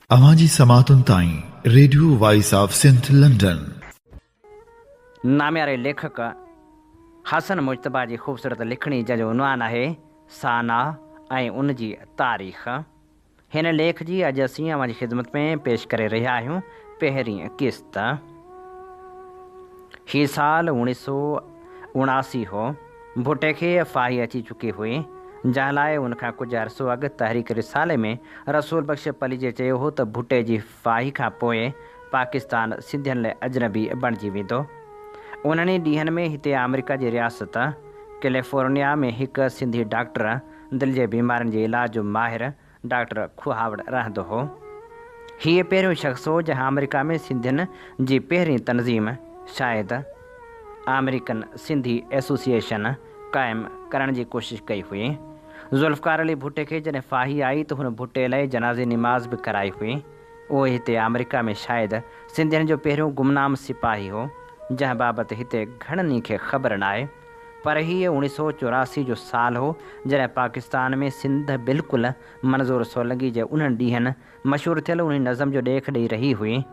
अवाजी समातुन ताई radio voice of Sindh London. नाम्यारे लेखक हसन मुश्तबा जी ख़ूबसूरत लिखणी जो उनवान है साना ऐं उन जी तारीख़। हिन लेख जी अॼु असीं अवां जी ख़िदमत में पेश करे रहिया आहियूं पहिरीं क़िस्त। ही साल 1979 हो। भुट्टे खे फाही अची चुकी हुई, जंहिं लाइ उनखां कुझु अरसो अॻु तहरीक रिसाले में रसूल बख़्श पलीजे चयो हो त भुट्टे जी फाही खां पोइ पाकिस्तान सिंधियुनि लाइ अजनबी बणिजी वेंदो। उन्हनि ॾींहनि में हिते अमेरिका जी रियासत कैलिफोर्निया में हिकु सिंधी डॉक्टर दिलि जे बीमारियुनि जे इलाज जो माहिर डॉक्टर खुहावड़ रहंदो हो। हीअ पहिरियों शख़्स हो जंहिं अमेरिका में सिंधियुनि जी पहिरीं तनज़ीम शायदि अमेरिकन सिंधी एसोसिएशन क़ाइमु करण जी कोशिशि कई हुई। ज़ुल्फ़कार अली भुट्टे खे जॾहिं फाही आई त हुन भुट्टे लाइ जनाज़े निमाज़ बि कराई हुई। उहो हिते अमेरिका में शायदि सिंधियुनि जो पहिरियों गुमनाम सिपाही हो, जंहिं बाबति हिते घणनि खे ख़बर न आहे। पर हीअ 1984 जो साल हो जॾहिं पाकिस्तान में सिंध बिल्कुलु मंज़ूर सोलंगी जे उन्हनि ॾींहनि मशहूरु थियल उन नज़म जो ॾेख ॾेई रही हुई।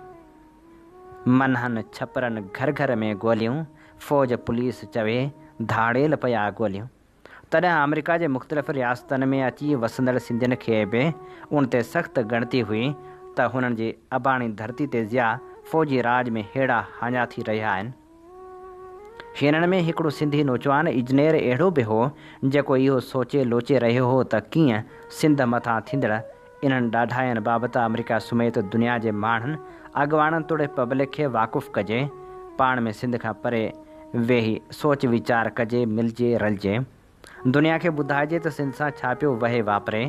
मनहनि छपरनि घर घर में गोलियूं, फ़ौज पुलिस चवे धाड़ेल पिया गोलियूं। तॾहिं अमेरिका जे मुख़्तलिफ़ रियासतनि में अची वसंदड़ सिंधियुनि खे बि उन ते सख़्तु ॻणती हुई त हुननि जी अबाणी धरती ते ज़िया फ़ौजी राज में हेड़ा हाञा थी रहिया आहिनि। हिननि में हिकिड़ो सिंधी नौजवान इंजीनियर अहिड़ो बि हो जेको इहो सोचे लोचे रहियो हो त कीअं सिंध मथां थींदड़ इन्हनि ॾाढाइनि बाबति अमेरिका समेत दुनिया जे माण्हुनि अॻुवाणनि तोड़े पब्लिक खे वाक़ुफ़ु कजे, पाण में सिंध खां परे वेही सोच वीचार कजे, मिलजे रलिजे। दुनिया खे ॿुधाइजे त सिंध सां छा पियो वहे वापरे।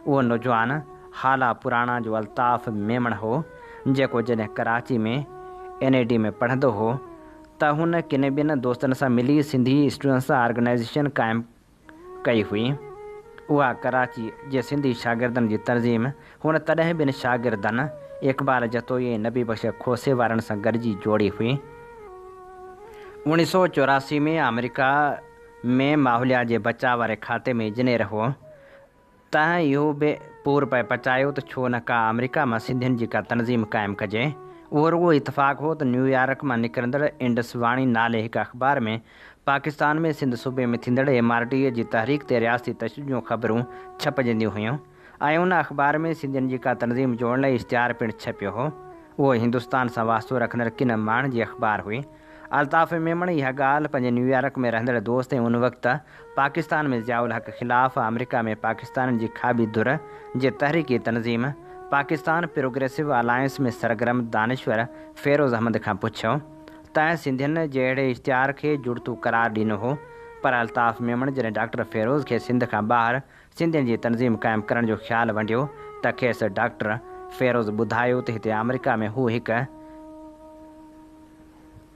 उहो नौजवान हाला पुराणा जो अल्ताफ़ मेमण हो, जेको जॾहिं कराची में NAD में पढ़ंदो हो त हुन किन ॿिनि दोस्तनि सां मिली सिंधी स्टूडेंट्स ऑर्गेनाइज़ेशन क़ाइमु कई हुई। उहा कराची जे सिंधी शागिर्दनि जी तनज़ीम हुन तॾहिं ॿिनि शागिर्दनि इक़बाल जतोई ऐं नबी बख़्श खोसे वारनि सां गॾिजी जोड़ी हुई। 1984 में अमेरिका में माहौलिया जे बचाव वारे खाते में इंजीनियर हो, तंहिं इहो बि पूर पे पचायो त छो न का अमेरिका मां सिंधियुनि जी का तनज़ीम क़ाइमु कजे। उहो रुॻो इतफ़ाक़ हो त न्यूयॉर्क मां निकिरंदड़ इंडस वाणी नाले हिकु अख़बार में पाकिस्तान में सिंध सूबे में थींदड़ MRT जी तहरीक ते रियासती तशदुद जूं ख़बरूं छपजंदियूं हुयूं ऐं उन अख़बार में सिंधियुनि जी का तनज़ीम जोड़ण लाइ इश्तिहार पिणु छपियो हो। उहो हिंदुस्तान सां वास्तो रखंदड़ किन माण्हुनि जी अख़बार हुई। अल्ताफ़ मेमण इहा ॻाल्हि पंहिंजे न्यूयॉर्क में रहंदड़ दोस्त ऐं उन वक़्तु पाकिस्तान में ज़ियाउल हक़ ख़िलाफ़ अमेरिका में पाकिस्तान जी खाबी धुर जे तहरीकी तनज़ीम पाकिस्तान प्रोग्रेसिव अलायंस में सरगर्म दानिश्वर फ़िरोज़ अहमद खां पुछियो तंहिं सिंधियुनि जे अहिड़े इश्तिहार खे जुड़तू करार ॾिनो हो। पर अल्ताफ़ मेमण जॾहिं डॉक्टर फ़िरोज़ खे सिंध खां ॿाहिरि सिंधियुनि जी तनज़ीम क़ाइमु करण जो ख़्यालु वंडियो त खेसि डॉक्टर फ़िरोज़ ॿुधायो त हिते अमेरिका में हू हिकु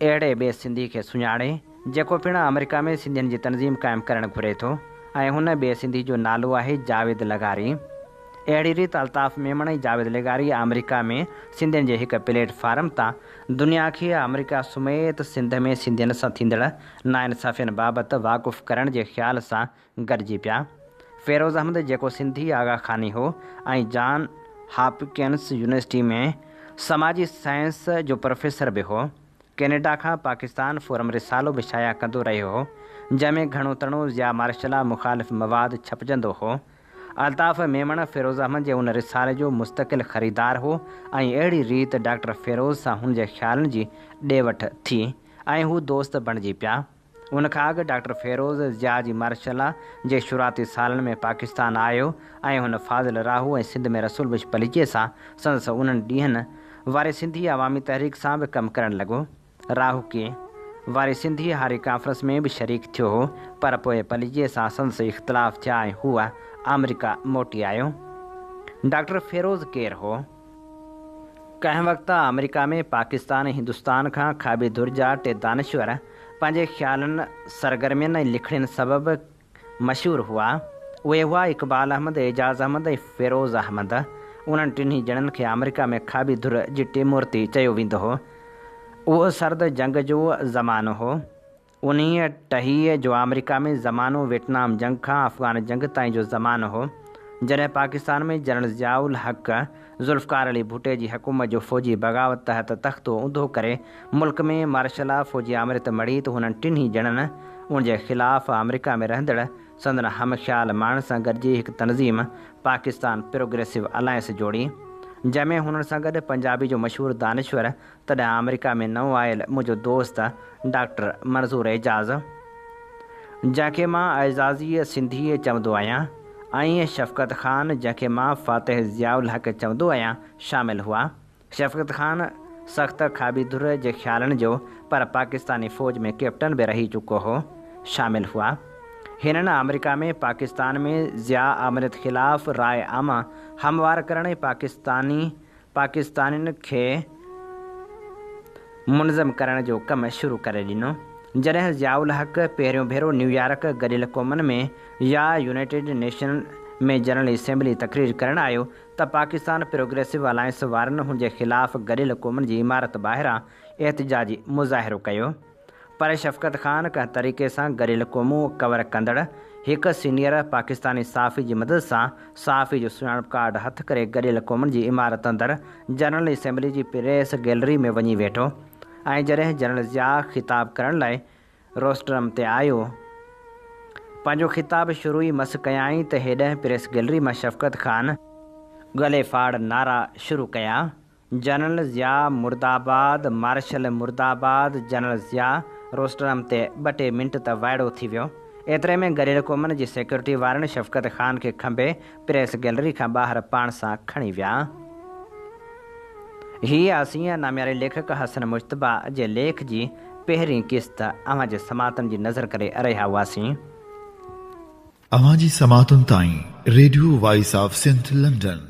अहिड़े ॿिए सिंधी खे सुञाणे जेको पिणु अमेरिका में सिंधियुनि जी तनज़ीम क़ाइमु करणु घुरे थो ऐं हुन ॿिए सिंधी जो नालो आहे जावेद लगारी। अहिड़ी रीति अल्ताफ़ मेमण ऐं जावेद लगारी अमेरिका में सिंधियुनि जे हिकु प्लेटफार्म तां दुनिया खे अमेरिका समेत सिंध में सिंधियुनि सां थींदड़ नाइंसाफ़ियुनि बाबति वाक़ुफ़ु करण जे ख़्याल सां गॾिजी पिया। फ़िरोज़ अहमद जेको सिंधी आगा ख़ानी हो ऐं जॉन हॉपकिंस यूनिवर्सिटी में समाजी साइंस जो प्रोफेसर बि हो, कैनेडा खां पाकिस्तान फोरम रिसालो बि शाया कंदो रहियो हो, जंहिंमें घणो तणो ज़िया मार्शल मुख़ालिफ़ मवाद छपजंदो हो। अल्ताफ़ मेमण फ़िरोज़ अहमद जे उन रिसाले जो मुस्तक़िल ख़रीदार हो ऐं अहिड़ी रीति डॉक्टर फ़िरोज़ सां हुन जे ख़्यालनि जी ॾे वठि थी ऐं हू दोस्त बणिजी पिया। उनखां अॻु डॉक्टर फ़िरोज़ ज़िया जी मार्शल जे शुरूआती सालनि में पाकिस्तान आयो ऐं हुन फ़ाज़िल राहू ऐं सिंध में रसूल बख़्श पलीजे सां संदसि उन्हनि ॾींहनि वारे सिंधी अवामी तहरीक सां बि कमु करणु लॻो। राहू के वारी सिंधी हारी कॉन्फ्रेंस में बि शरीक थियो हो, पर पोइ पलीजे सां संदसि इख़्तिलाफ़ थिया ऐं हूअ अमेरिका मोटी आयो। डॉक्टर फ़िरोज़ केरु हो? कंहिं वक़्तु अमेरिका में पाकिस्तान ऐं हिंदुस्तान खां खाबी धुर जा टे दानिश्वर पंहिंजे ख़्यालनि सरगर्मियुनि ऐं लिखणियुनि सबबि मशहूरु हुआ। उहे हुआ इक़बाल अहमद, एजाज़ अहमद ऐं फ़िरोज़ अहमद। उन्हनि टिन्ही ॼणनि खे अमेरिका में खाबी धुर जी टिमूर्ती चयो वेंदो हो। उहो सर्द जंग जो ज़मानो हो। 1980 जो अमेरिका में ज़मानो वियतनाम जंग खां अफ़गान जंग ताईं जो ज़मानो हो, जॾहिं पाकिस्तान में जनरल ज़ियाउल हक़ ज़ुल्फ़िकार अली भुट्टे जी हुकूमत जो फ़ौजी बग़ावत तहत तख़्तो ऊंधो करे मुल्क में मार्शल फ़ौजी आमरित मड़ी त हुननि टिन्ही ॼणनि उन जे ख़िलाफ़ अमेरिका में रहंदड़ संदन हमख़्याल माण्हुनि सां गॾिजी हिकु तनज़ीम पाकिस्तान प्रोग्रेसिव अलायंस जोड़ी, जंहिंमें हुननि सां गॾु पंजाबी जो मशहूरु दानिश्वर तॾहिं अमेरिका में नओं आयल मुंहिंजो दोस्त डॉक्टर मंज़ूर एजाज़, जंहिंखे मां एज़ाज़ी सिंधी चवंदो आहियां, ऐं शफ़क़त ख़ान, जंहिंखे मां फ़ातिह ज़ियाउल हक़ चवंदो आहियां, शामिलु हुआ। शफ़क़त ख़ान सख़्तु खाबीदुर जे ख़्यालनि जो पर पाकिस्तानी फ़ौज में कैप्टन बि रही चुको हो, शामिलु हुआ। हिननि अमेरिका में पाकिस्तान में ज़िया आमरित ख़िलाफ़ राय आमा हमवार करण ऐं पाकिस्तानियुनि खे मुनज़म करण जो कमु शुरू करे ॾिनो। जॾहिं ज़ियाउल हक़ पहिरियों भेरो न्यूयॉर्क गॾियल क़ौमुनि में या यूनाइटेड नेशन में जनरल असेंबली तक़रीर करणु आयो त पाकिस्तान प्रोग्रेसिव अलायंस वारनि हुन जे ख़िलाफ़ गॾियल क़ौमुनि जी इमारत ॿाहिरां एहतिजाजी मुज़ाहिरो कयो। पर शफ़क़त ख़ान कंहिं तरीक़े सां गॾियल क़ौमूं कवर कंदड़ हिकु सीनियर पाकिस्तानी सहाफ़ी जी मदद सां सहाफ़ी जो सुञाणप कार्ड हथु करे गॾियल क़ौमुनि जी इमारत अंदरि जनरल असेंबली जी प्रेस गैलरी में वञी वेठो ऐं जॾहिं जनरल ज़िया ख़िताब करण लाइ रोस्ट्रम ते आयो, पंहिंजो ख़िताब शुरू ई मस कयाई त हेॾां प्रेस गैलरी मां शफ़क़त ख़ान गले फाड़ नारा शुरू कया, जनरल ज़िया मुर्दाबाद, मार्शल मुर्दाबाद। जनरल ज़िया रोस्ट्रम ते 2-3 मिंट त वाइड़ो थी वियो। एतिरे में गॾियल क़ौमुनि जी सिक्योरिटी वारनि शफ़क़त ख़ान खे खंभे प्रेस गैलरी खां ॿाहिरि पाण सां खणी विया। हीअ असीं नामियारे लेखक हसन मुश्तबा जे लेख जी पहिरीं क़िस्त अव्हां जे समातनि जी नज़र करे रहिया हुआसीं। अव्हां जी समातुनि ताईं radio voice of Sindh London